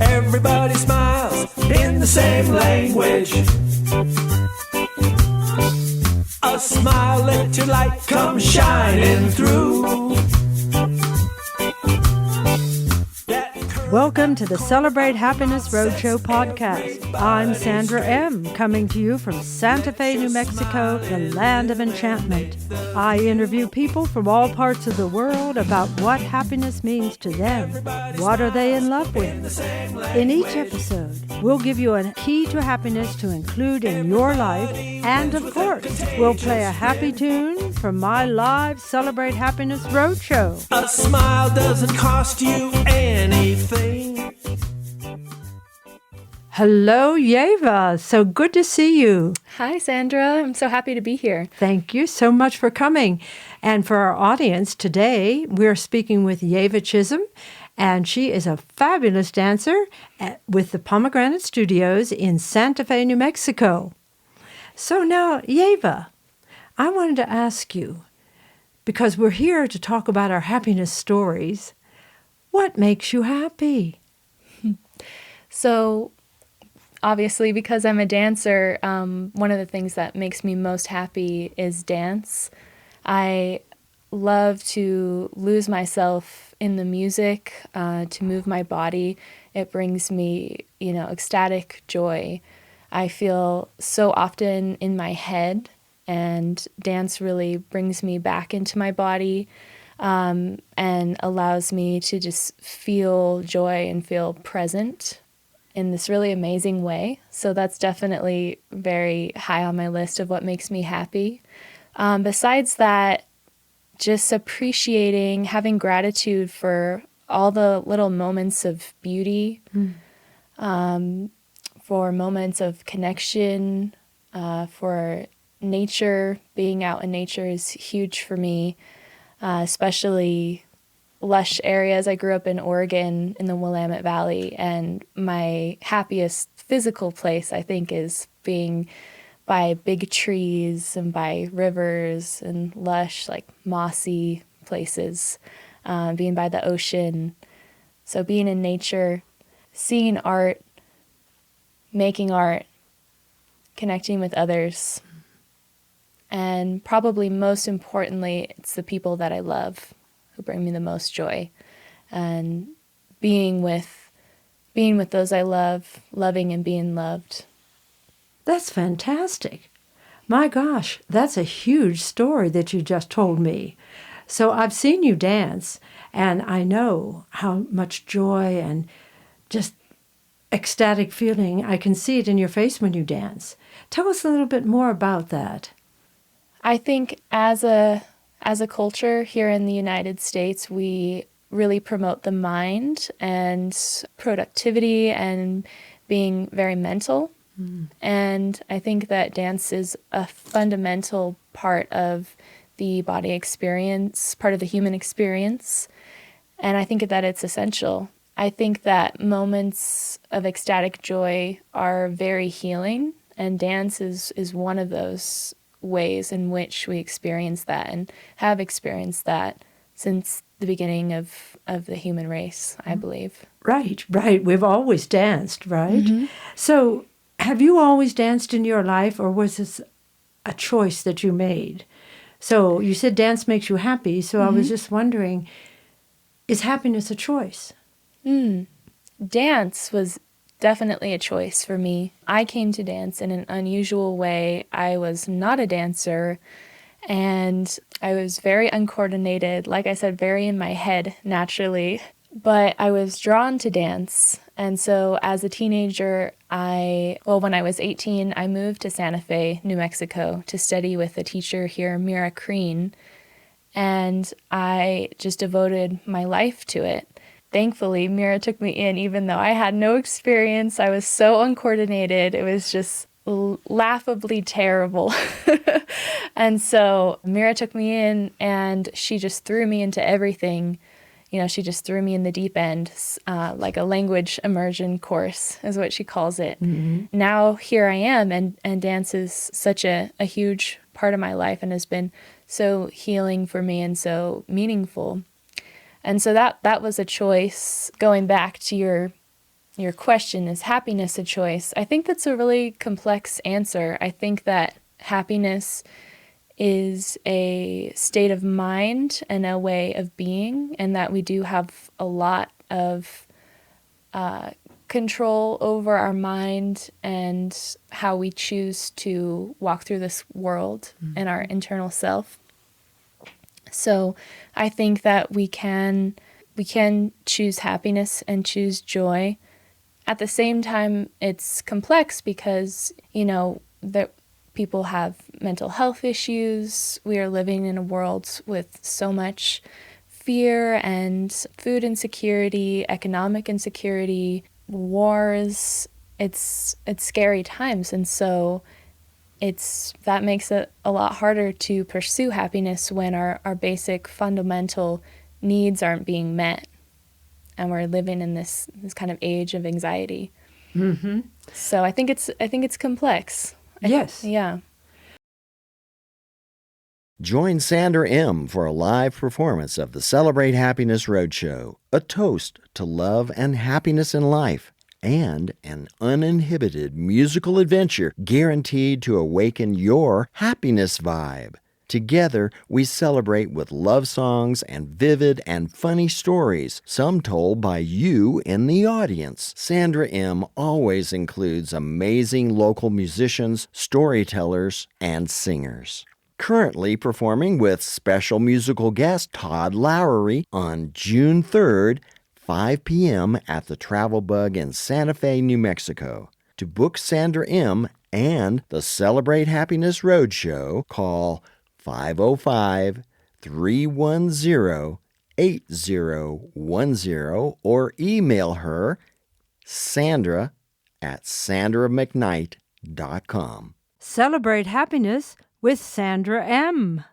Everybody smiles in the same language. A smile, let your light come shining through. Welcome to the Celebrate Happiness Roadshow podcast. I'm Sandra M., coming to you from Santa Fe, New Mexico, the land of enchantment. I interview people from all parts of the world about what happiness means to them. What are they in love with? In each episode, we'll give you a key to happiness to include in your life, and of course, we'll play a happy tune from my live Celebrate Happiness Roadshow. A smile doesn't cost you anything. Hello, Yeva. So good to see you. Hi, Sandra. I'm so happy to be here. Thank you so much for coming. And for our audience today, we're speaking with Yeva Chisholm, and she is a fabulous dancer with the Pomegranate Studios in Santa Fe, New Mexico. So now, Yeva, I wanted to ask you, because we're here to talk about our happiness stories, what makes you happy? So, obviously, because I'm a dancer, one of the things that makes me most happy is dance. I love to lose myself in the music, to move my body. It brings me, ecstatic joy. I feel so often in my head, and dance really brings me back into my body. And allows me to just feel joy and feel present in this really amazing way. So that's definitely very high on my list of what makes me happy. Besides that, just appreciating, having gratitude for all the little moments of beauty, for moments of connection, for nature. Being out in nature is huge for me. Especially lush areas. I grew up in Oregon in the Willamette Valley, and my happiest physical place, I think, is being by big trees and by rivers and lush, like mossy places, being by the ocean. So being in nature, seeing art, making art, connecting with others. And probably most importantly, it's the people that I love who bring me the most joy. And being with those I love, loving and being loved. That's fantastic. My gosh, that's a huge story that you just told me. So I've seen you dance, and I know how much joy and just ecstatic feeling. I can see it in your face when you dance. Tell us a little bit more about that. I think as a culture here in the United States, we really promote the mind and productivity and being very mental. And I think that dance is a fundamental part of the body experience, part of the human experience. And I think that it's essential. I think that moments of ecstatic joy are very healing, and dance is one of those ways in which we experience that and have experienced that since the beginning of the human race, I believe. Right. We've always danced, right? Mm-hmm. So have you always danced in your life, or was this a choice that you made? So you said dance makes you happy, so I was just wondering, is happiness a choice? Dance was definitely a choice for me. I came to dance in an unusual way. I was not a dancer, and I was very uncoordinated, like I said, very in my head naturally. But I was drawn to dance, and so as a teenager, when I was 18, I moved to Santa Fe, New Mexico, to study with a teacher here, Mira Crean, and I just devoted my life to it. Thankfully, Mira took me in, even though I had no experience. I was so uncoordinated. It was just laughably terrible. And so Mira took me in, and she just threw me into everything. she just threw me in the deep end, like a language immersion course is what she calls it. Mm-hmm. Now here I am, and dance is such a huge part of my life and has been so healing for me and so meaningful. And so that was a choice. Going back to your question, is happiness a choice? I think that's a really complex answer. I think that happiness is a state of mind and a way of being, and that we do have a lot of control over our mind and how we choose to walk through this world and our internal self. So I think that we can choose happiness and choose joy. At the same time, it's complex because, that people have mental health issues. We are living in a world with so much fear and food insecurity, economic insecurity, wars. It's scary times. And so that makes it a lot harder to pursue happiness when our basic fundamental needs aren't being met. And we're living in this kind of age of anxiety. Mm-hmm. So I think it's complex. Yes. Yeah. Join Sandra M. for a live performance of the Celebrate Happiness Roadshow, a toast to love and happiness in life, and an uninhibited musical adventure guaranteed to awaken your happiness vibe. Together, we celebrate with love songs and vivid and funny stories, some told by you in the audience. Sandra M. always includes amazing local musicians, storytellers, and singers. Currently performing with special musical guest Todd Lowry on June 3rd, 5 p.m. at the Travel Bug in Santa Fe, New Mexico. To book Sandra M. and the Celebrate Happiness Roadshow, call 505-310-8010 or email her sandra@sandramcknight.com. Celebrate happiness with Sandra M.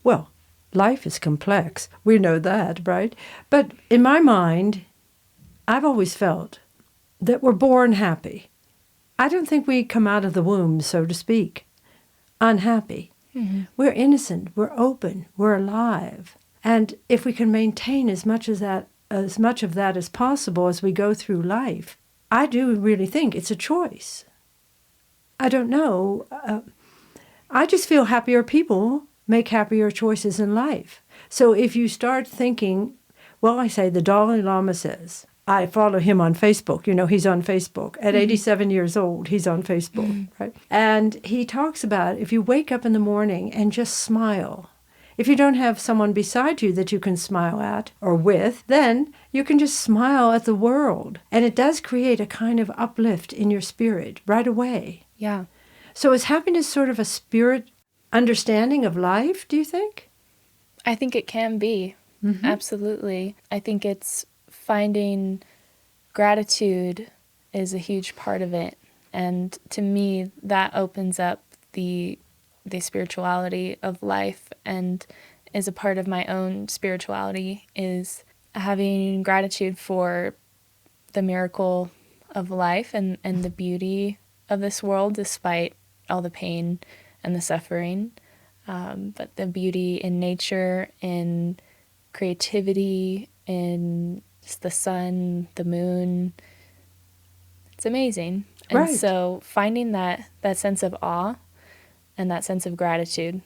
Well, life is complex. We know that, right? But in my mind, I've always felt that we're born happy. I don't think we come out of the womb, so to speak, unhappy. Mm-hmm. We're innocent, we're open, we're alive. And if we can maintain as much of that as possible as we go through life, I do really think it's a choice. I don't know. I just feel happier people make happier choices in life. So if you start thinking, well, I say the Dalai Lama says, I follow him on Facebook. He's on Facebook. At 87 years old, he's on Facebook, right? And he talks about if you wake up in the morning and just smile, if you don't have someone beside you that you can smile at or with, then you can just smile at the world. And it does create a kind of uplift in your spirit right away. Yeah. So is happiness sort of a spirit understanding of life, do you think? I think it can be. Mm-hmm. Absolutely. I think it's finding gratitude is a huge part of it. And to me, that opens up the spirituality of life, and is a part of my own spirituality, is having gratitude for the miracle of life and the beauty of this world, despite all the pain and the suffering. But the beauty in nature, in creativity, in the sun, the moon, it's amazing. And right. So finding that sense of awe and that sense of gratitude,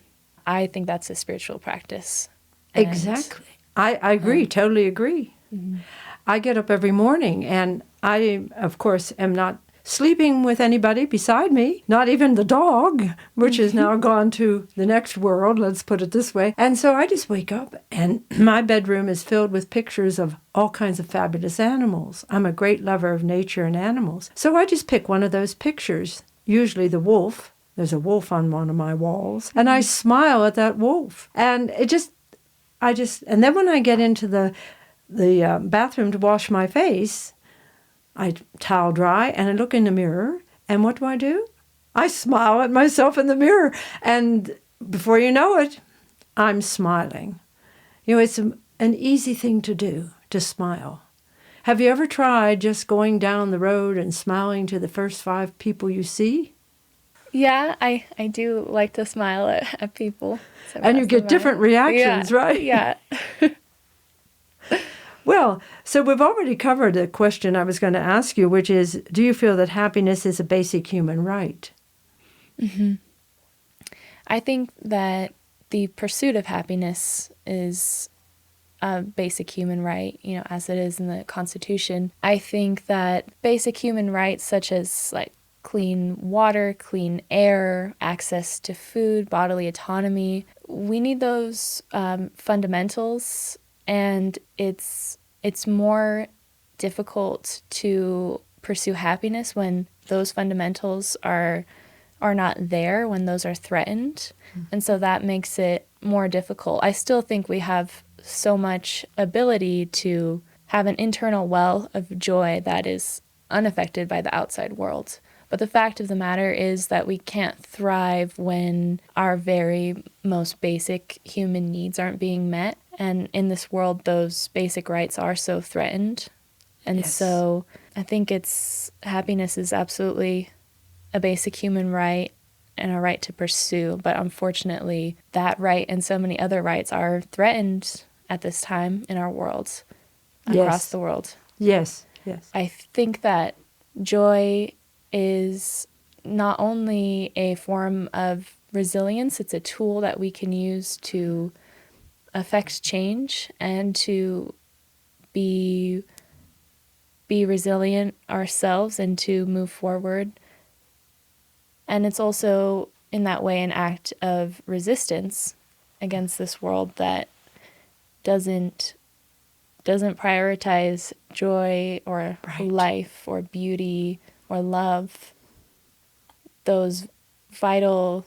I think that's a spiritual practice. And, exactly. I agree, totally agree. Mm-hmm. I get up every morning and I, of course, am not sleeping with anybody beside me, not even the dog, which has now gone to the next world, let's put it this way. And so I just wake up and my bedroom is filled with pictures of all kinds of fabulous animals. I'm a great lover of nature and animals. So I just pick one of those pictures, usually the wolf. There's a wolf on one of my walls, and I smile at that wolf. And and then when I get into the bathroom to wash my face, I towel dry and I look in the mirror, and what do? I smile at myself in the mirror, and before you know it, I'm smiling. It's an easy thing to do, to smile. Have you ever tried just going down the road and smiling to the first 5 people you see? Yeah, I do like to smile at people. So And you get different reactions, right? Yeah. Well, so we've already covered the question I was going to ask you, which is, do you feel that happiness is a basic human right? Mm-hmm. I think that the pursuit of happiness is a basic human right, as it is in the Constitution. I think that basic human rights such as like clean water, clean air, access to food, bodily autonomy, we need those fundamentals, and it's more difficult to pursue happiness when those fundamentals are not there, when those are threatened. And so that makes it more difficult. I still think we have so much ability to have an internal well of joy that is unaffected by the outside world. But the fact of the matter is that we can't thrive when our very most basic human needs aren't being met. And in this world, those basic rights are so threatened. And Yes. So I think happiness is absolutely a basic human right and a right to pursue. But unfortunately, that right and so many other rights are threatened at this time in our world, across the world. Yes. I think that joy is not only a form of resilience, it's a tool that we can use to affect change and to be resilient ourselves and to move forward. And it's also, in that way, an act of resistance against this world that doesn't prioritize joy or life or beauty or love. Those vital,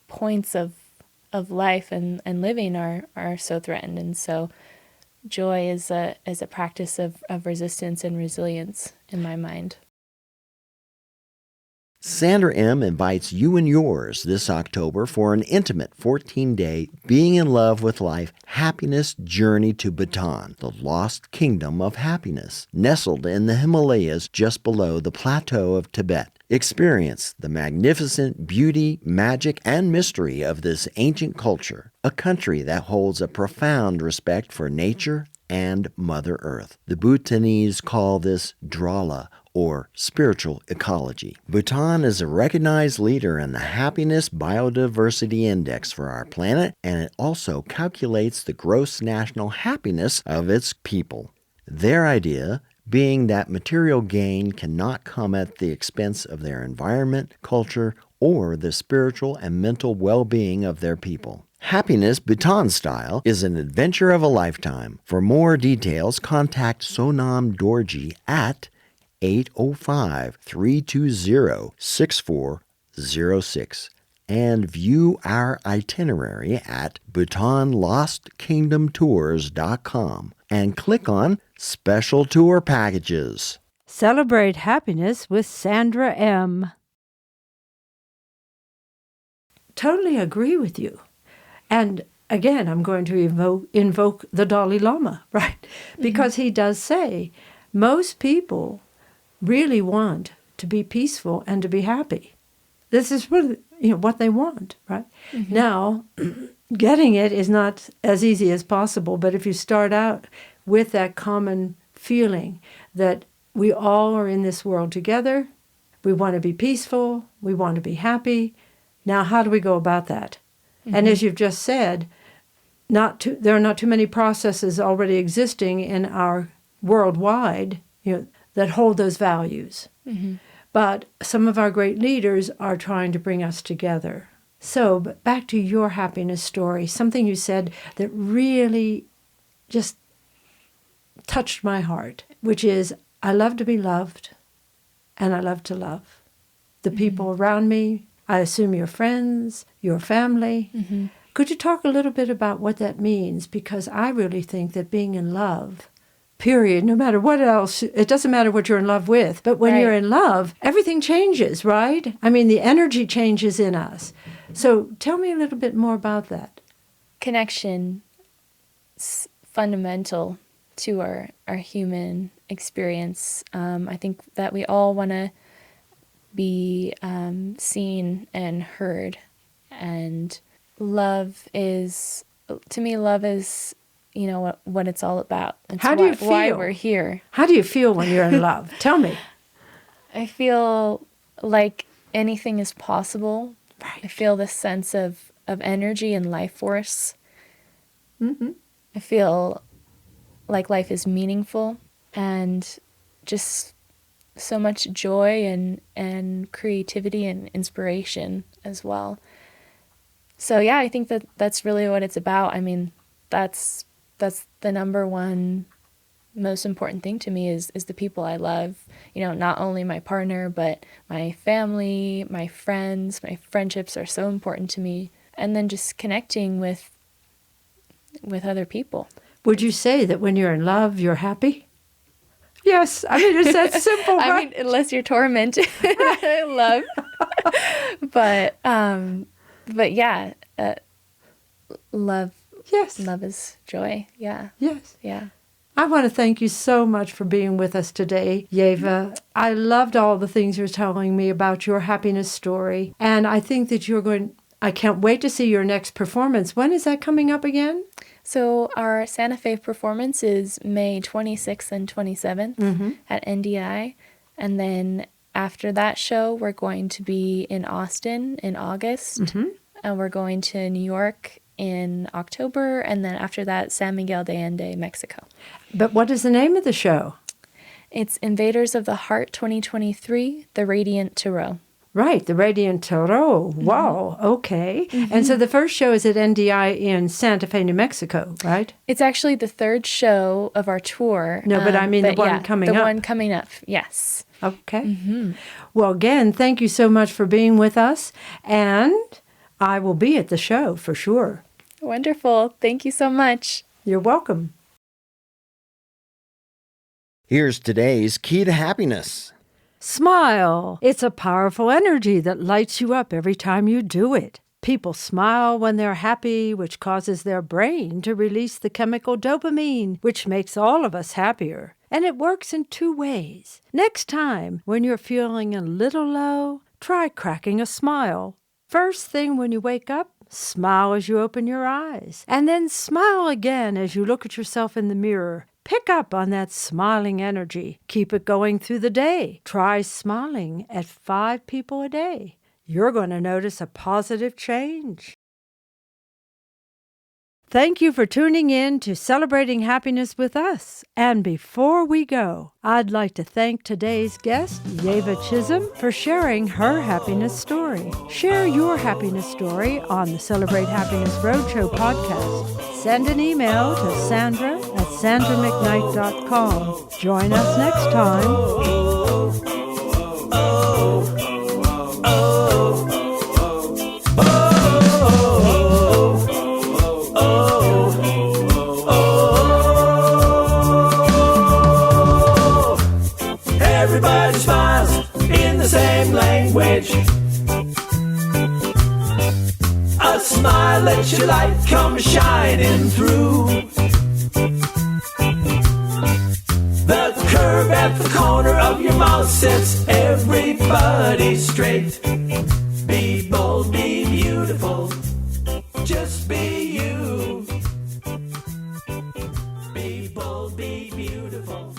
points of life and living are so threatened. And so joy is a practice of resistance and resilience in my mind. Sandra M. invites you and yours this October for an intimate 14-day Being in Love with Life happiness journey to Bhutan, the lost kingdom of happiness, nestled in the Himalayas just below the plateau of Tibet. Experience the magnificent beauty, magic, and mystery of this ancient culture, a country that holds a profound respect for nature and Mother Earth. The Bhutanese call this Drala, or spiritual ecology. Bhutan is a recognized leader in the Happiness Biodiversity Index for our planet, and it also calculates the gross national happiness of its people. Their idea being that material gain cannot come at the expense of their environment, culture, or the spiritual and mental well-being of their people. Happiness Bhutan Style is an adventure of a lifetime. For more details, contact Sonam Dorji at 805-320-6406 and view our itinerary at BhutanLostKingdomTours.com and click on Special Tour Packages. Celebrate happiness with Sandra M. Totally agree with you. And again, I'm going to invoke the Dalai Lama, right? Because he does say most people really want to be peaceful and to be happy. This is what they want, right? Mm-hmm. Now, getting it is not as easy as possible, but if you start out with that common feeling that we all are in this world together, we want to be peaceful, we want to be happy. Now, how do we go about that? Mm-hmm. And as you've just said, there are not too many processes already existing in our worldwide, that hold those values. Mm-hmm. But some of our great leaders are trying to bring us together. So, but back to your happiness story, something you said that really just touched my heart, which is, I love to be loved, and I love to love the people around me. I assume your friends, your family. Mm-hmm. Could you talk a little bit about what that means? Because I really think that being in love, period, no matter what else, it doesn't matter what you're in love with, but when you're in love, everything changes, right? I mean, the energy changes in us. So tell me a little bit more about that. connection is fundamental to our human experience. I think that we all want to be seen and heard. And love is, to me, what it's all about. It's How do you feel? Why we're here. How do you feel when you're in love? Tell me. I feel like anything is possible. Right. I feel this sense of energy and life force. Mm-hmm. I feel like life is meaningful and just so much joy and creativity and inspiration as well. So yeah, I think that's really what it's about. I mean, that's the number one most important thing to me is the people I love. Not only my partner, but my family, my friends, my friendships are so important to me. And then just connecting with other people. Would you say that when you're in love, you're happy? Yes. I mean, it's that simple, right? I mean, unless you're tormented, love. But yeah, love. Yes. Love is joy. Yeah. Yes. Yeah. I want to thank you so much for being with us today, Yeva. I loved all the things you're telling me about your happiness story. And I think that I can't wait to see your next performance. When is that coming up again? So our Santa Fe performance is May 26th and 27th at NDI. And then after that show, we're going to be in Austin in August. And we're going to New York in October, and then after that, San Miguel de Allende, Mexico. But what is the name of the show? It's Invaders of the Heart 2023, The Radiant Tarot. Right, The Radiant Tarot. Wow, okay. And so the first show is at NDI in Santa Fe, New Mexico, right? It's actually the third show of our tour. No, but I mean the one coming up. The one coming up, yes. Okay. Well, again, thank you so much for being with us, and I will be at the show for sure. Wonderful. Thank you so much. You're welcome. Here's today's key to happiness. Smile. It's a powerful energy that lights you up every time you do it. People smile when they're happy, which causes their brain to release the chemical dopamine, which makes all of us happier. And it works in two ways. Next time, when you're feeling a little low, try cracking a smile. First thing when you wake up, smile as you open your eyes. And then smile again as you look at yourself in the mirror. Pick up on that smiling energy. Keep it going through the day. Try smiling at 5 people a day. You're going to notice a positive change. Thank you for tuning in to Celebrating Happiness with us. And before we go, I'd like to thank today's guest, Yeva Chisholm, for sharing her happiness story. Share your happiness story on the Celebrate Happiness Roadshow podcast. Send an email to sandra@sandramcknight.com. Join us next time. Everybody smiles in the same language. A smile lets your light come shining through. The curve at the corner of your mouth sets everybody straight. Be bold, be beautiful, just be you. Be bold, be beautiful.